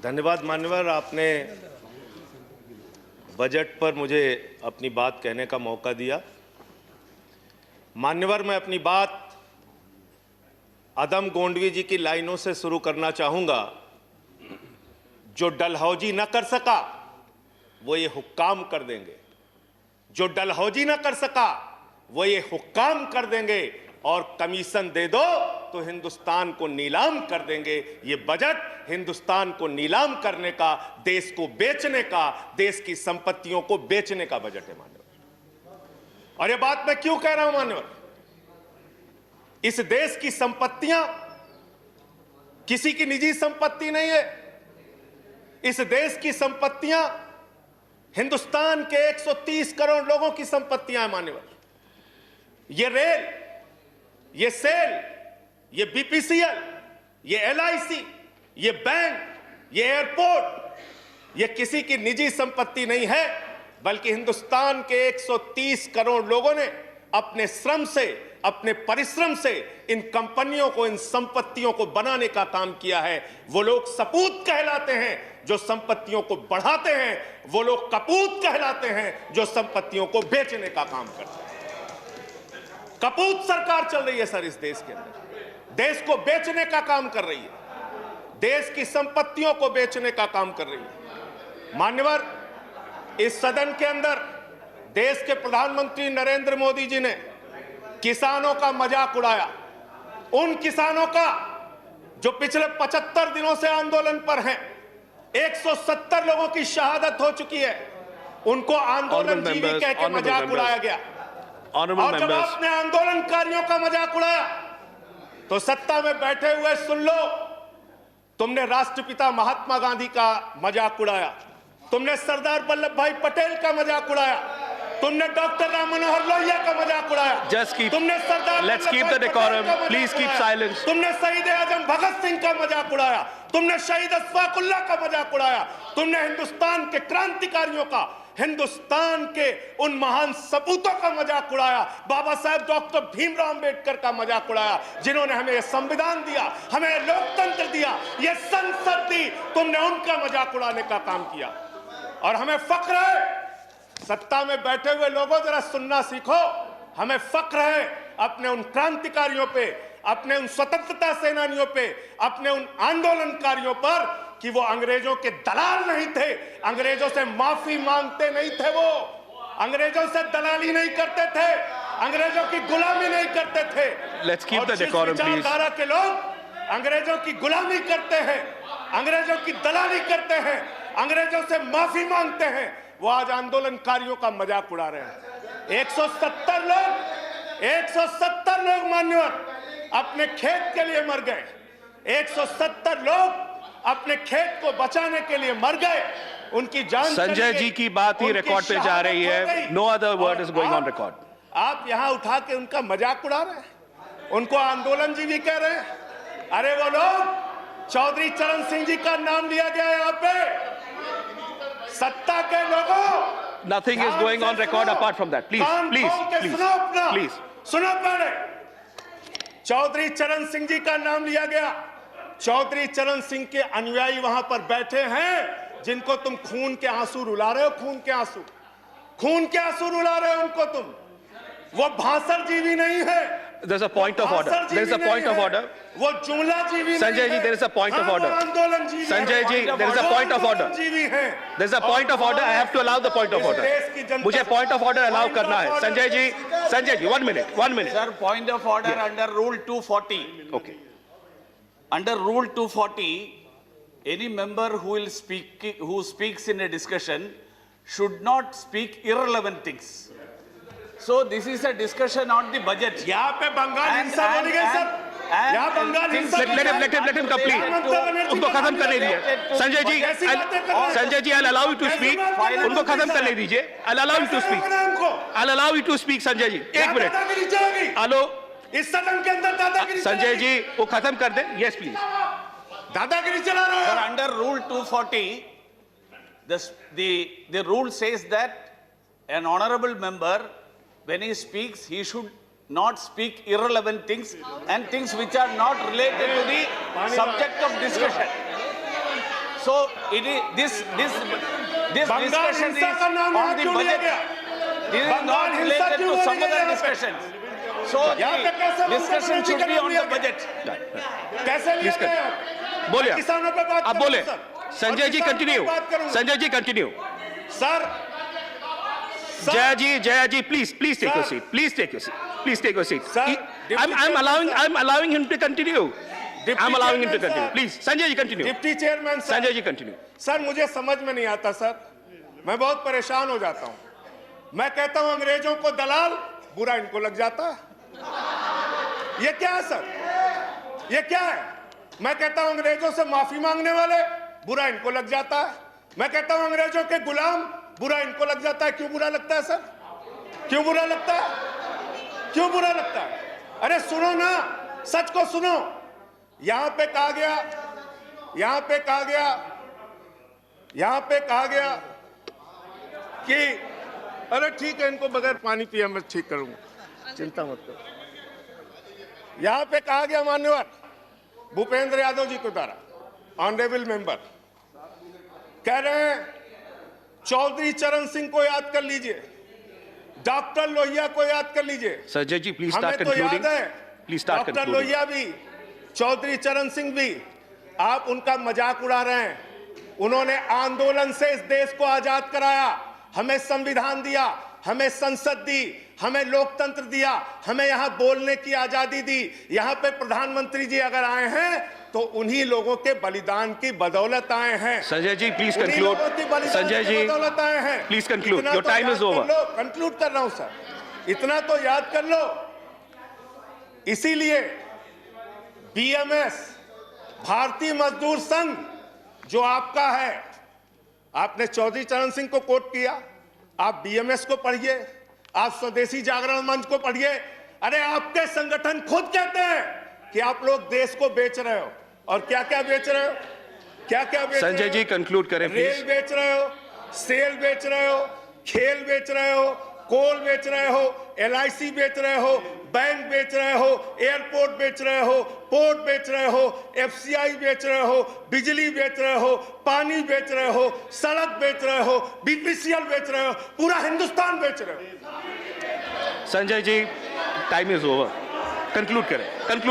धन्यवाद मान्यवर, आपने बजट पर मुझे अपनी बात कहने का मौका दिया। मान्यवर, मैं अपनी बात अदम गोंडवी जी की लाइनों से शुरू करना चाहूंगा। जो डलहौजी न कर सका वो ये हुक्काम कर देंगे, जो डलहौजी न कर सका वो ये हुक्काम कर देंगे, और कमीशन दे दो तो हिंदुस्तान को नीलाम कर देंगे। ये बजट हिंदुस्तान को नीलाम करने का, देश को बेचने का, देश की संपत्तियों को बेचने का बजट है मान्यवर। और ये बात मैं क्यों कह रहा हूं मान्यवर? इस देश की संपत्तियां किसी की निजी संपत्ति नहीं है। इस देश की संपत्तियां हिंदुस्तान के 130 करोड़ लोगों की संपत्तियां हैं मान्यवर। ये रेल, ये सेल, ये बीपीसीएल, ये एलआईसी, ये बैंक, ये एयरपोर्ट, ये किसी की निजी संपत्ति नहीं है, बल्कि हिंदुस्तान के 130 करोड़ लोगों ने अपने श्रम से, अपने परिश्रम से इन कंपनियों को, इन संपत्तियों को बनाने का काम किया है। वो लोग सपूत कहलाते हैं जो संपत्तियों को बढ़ाते हैं, वो लोग कपूत कहलाते हैं जो संपत्तियों को बेचने का काम करते हैं। कपूत सरकार चल रही है सर इस देश के अंदर, देश को बेचने का काम कर रही है, देश की संपत्तियों को बेचने का काम कर रही है। मान्यवर, इस सदन के अंदर देश के प्रधानमंत्री नरेंद्र मोदी जी ने किसानों का मजाक उड़ाया। उन किसानों का जो पिछले 75 दिनों से आंदोलन पर हैं, 170 लोगों की शहादत हो चुकी है, उनको आंदोलन जीवी कह के मजाक उड़ाया गया। और जब आपने आंदोलनकारियों का मजाक उड़ाया तो सत्ता में बैठे हुए सुन लो, तुमने राष्ट्रपिता महात्मा गांधी का मजाक उड़ाया, तुमने सरदार वल्लभ भाई पटेल का मजाक उड़ाया, तुमने डॉक्टर राम मनोहर लोहिया का मजाक उड़ाया, तुमने सरदार तुमने शहीद आजम भगत सिंह का मजाक उड़ाया, तुमने शहीद अशफाकुल्लाह का मजाक उड़ाया, तुमने हिंदुस्तान के क्रांतिकारियों का, हिंदुस्तान के उन महान सपूतों का मजाक उड़ाया, बाबा साहब डॉक्टर भीमराव अंबेडकर का मजाक उड़ाया, जिन्होंने हमें यह संविधान दिया, हमें लोकतंत्र दिया, यह संसद दी। तुमने उनका मजाक उड़ाने का काम किया। और हमें फख्र है, सत्ता में बैठे हुए लोगों जरा सुनना सीखो, हमें फख्र है अपने उन क्रांतिकारियों पे, अपने उन स्वतंत्रता सेनानियों पे, अपने उन आंदोलनकारियों पर कि वो अंग्रेजों के दलाल नहीं थे, अंग्रेजों से माफी मांगते नहीं थे, वो अंग्रेजों से दलाली नहीं करते थे, अंग्रेजों की गुलामी नहीं करते थे। Let's keep the decorum, please. विचारधारा के लोग अंग्रेजों की गुलामी करते हैं, अंग्रेजों की दलाली करते हैं, अंग्रेजों से माफी मांगते हैं, वो आज आंदोलनकारियों का मजाक उड़ा रहे हैं। 170 लोग मान्यवर अपने खेत के लिए मर गए, 170 लोग अपने खेत को बचाने के लिए मर गए, उनकी जान। संजय जी की बात ही रिकॉर्ड पे जा रही है, no other word is going on record. आप यहां उठा के उनका मजाक उड़ा रहे हैं, उनको आंदोलन जी भी कह रहे हैं। अरे वो लोग, चौधरी चरण सिंह जी का नाम लिया गया यहाँ पे, सत्ता के लोगों। Nothing is going on record apart from that, please please सुनो पहले। चौधरी चरण सिंह जी का नाम लिया गया, चौधरी चरण सिंह के अनुयायी वहां पर बैठे हैं, जिनको तुम खून के आंसू रुला रहे हो, खून के आंसू रुला रहे हो उनको तुम। वो भाषण जीवी नहीं है। There's a point of order. There's a point of order. वो जुमला जीवी नहीं है। Sanjay ji, there is a point of order. आंदोलन जीवी। Sanjay ji, there is a point of order. There is a point of order. I have to allow the point of order. मुझे point of order allow करना है। Sanjay ji, 1 minute. Sir, point of order under Rule 240. Okay. Under Rule 240, any member who speaks in a discussion should not speak irrelevant things. So this is a discussion on the budget. यहाँ पे बंगाल हिंसा बोली गई sir, यहाँ बंगाल हिंसा। Let him complete. उनको खत्म करने दीजिए। Sanjay ji, I'll allow you to speak. उनको खत्म करने दीजिए। I'll allow you to speak, Sanjay ji. 1 minute. Hello, इस सदन के अंदर दादागिरी। संजय जी, वो खत्म कर दे। Yes, please. दादागिरी चला रहे हो। Sir, under Rule 240, the rule says that an honorable member, when he speaks, he should not speak irrelevant things and things which are not related to the subject of discussion. So it is this Bengal discussion हिंसा is का नाम यहाँ on the क्यों लिया budget. गया? This is Bengal not हिंसा related क्यों to some बोली गई other यहाँ पे? discussions. So यहाँ पे कैसे the Mamata discussion Banerjee should का be नाम on लिया the गया? budget. कैसे लिया Please गया? बोलिए मैं किसानों पे बात आप करूंगा, बोले सर। संजय और जी किसानों पे कंटिन्यू बात करूंगा। Sanjay ji continue sir Jaya ji please take your Sir. Seat please take your seat please take your seat Sir, I'm allowing him to continue I'm allowing him to Chairman, continue sir. please Sanjay ji continue deputy chairman sir, Sanjay ji continue sir मुझे समझ में नहीं आता sir, मैं बहुत परेशान हो जाता हूं। मैं कहता हूं अंग्रेजों को दलाल, बुरा इनको लग जाता है। ये क्या है सर? ये क्या है? मैं कहता हूं अंग्रेजों से माफी मांगने वाले, बुरा इनको लग जाता है। मैं कहता हूं अंग्रेजों के गुलाम, बुरा इनको लग जाता है। क्यों बुरा लगता है सर? क्यों बुरा लगता है? क्यों बुरा लगता है? अरे सुनो ना, सच को सुनो। यहां पे कहा गया कि अरे ठीक है, इनको बगैर पानी पिया मैं ठीक करूंगा, चिंता मत करो। यहां पे कहा गया मान्यवर भूपेंद्र यादव जी के द्वारा, ऑनरेबल मेंबर कह रहे हैं चौधरी चरण सिंह को याद कर लीजिए, डॉक्टर लोहिया को याद कर लीजिए। संजय जी प्लीज हमें स्टार्ट तो याद कंक्लूडिंग है please start doctor concluding Lohia भी, चौधरी चरण सिंह भी, आप उनका मजाक उड़ा रहे हैं। उन्होंने आंदोलन से इस देश को आजाद कराया, हमें संविधान दिया, हमें संसद दी, हमें लोकतंत्र दिया, हमें यहां बोलने की आजादी दी। यहां पे प्रधानमंत्री जी अगर आए हैं तो उन्हीं लोगों के बलिदान की बदौलत आए हैं। संजय जी प्लीज उन्हीं कंक्लूड लोगों की बलिदान संजय की जी बदौलत आए हैं। प्लीज कंक्लूड इतना योर तो टाइम याद इज कर ओवर लो, कंक्लूड कर रहा हूं सर, इतना तो याद कर लो। इसीलिए बीएमएस, भारतीय मजदूर संघ जो आपका है, आपने चौधरी चरण सिंह को कोट किया, आप बीएमएस को पढ़िए, आप स्वदेशी जागरण मंच को पढ़िए। अरे आपके संगठन खुद कहते हैं कि आप लोग देश को बेच रहे हो, और क्या क्या बेच रहे हो? क्या क्या बेच रहे हो? संजय जी कंक्लूड करें रेल प्लीज बेच रहे हो, सेल बेच रहे हो, खेल बेच रहे हो, कोल बेच रहे हो, एलआईसी बेच रहे हो, बैंक बेच रहे हो, एयरपोर्ट बेच रहे हो, पोर्ट बेच रहे हो, एफसीआई बेच रहे हो, बिजली बेच रहे हो, पानी बेच रहे हो, सड़क बेच रहे हो, बीपीसीएल बेच रहे हो, पूरा हिंदुस्तान बेच रहे हो। Sanjay ji time is over conclude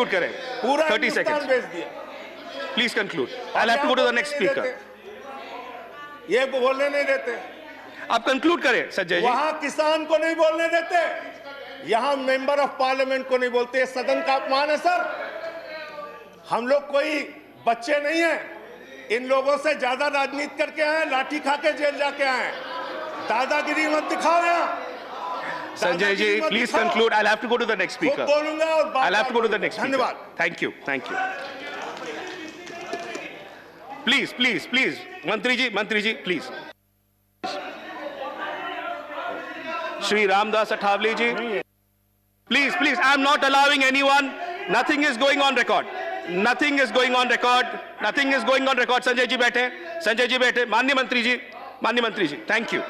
करें पूरा 30 हिंदुस्तान seconds बेच दिया। Please conclude I have to go to the next speaker ये बोलने नहीं देते, आप कंक्लूड करें संजय जी वहां किसान को नहीं बोलने देते, यहां मेंबर ऑफ पार्लियामेंट को नहीं बोलते। सदन का अपमान है सर। हम लोग कोई बच्चे नहीं हैं, इन लोगों से ज्यादा राजनीति करके आए, लाठी खा के जेल जाके आए। दादागिरी मत दिखाओ यहाँ। संजय जी दादागिरी मत प्लीज दिखाओ। Conclude I have to go to the next खूब स्पीकर बोलूंगा और बात I have to go to the next धन्यवाद। थैंक यू प्लीज मंत्री ji please Shri Ramdas Athawale ji please I am not allowing anyone, nothing is going on record Sanjay ji बैठे माननीय मंत्री जी thank you.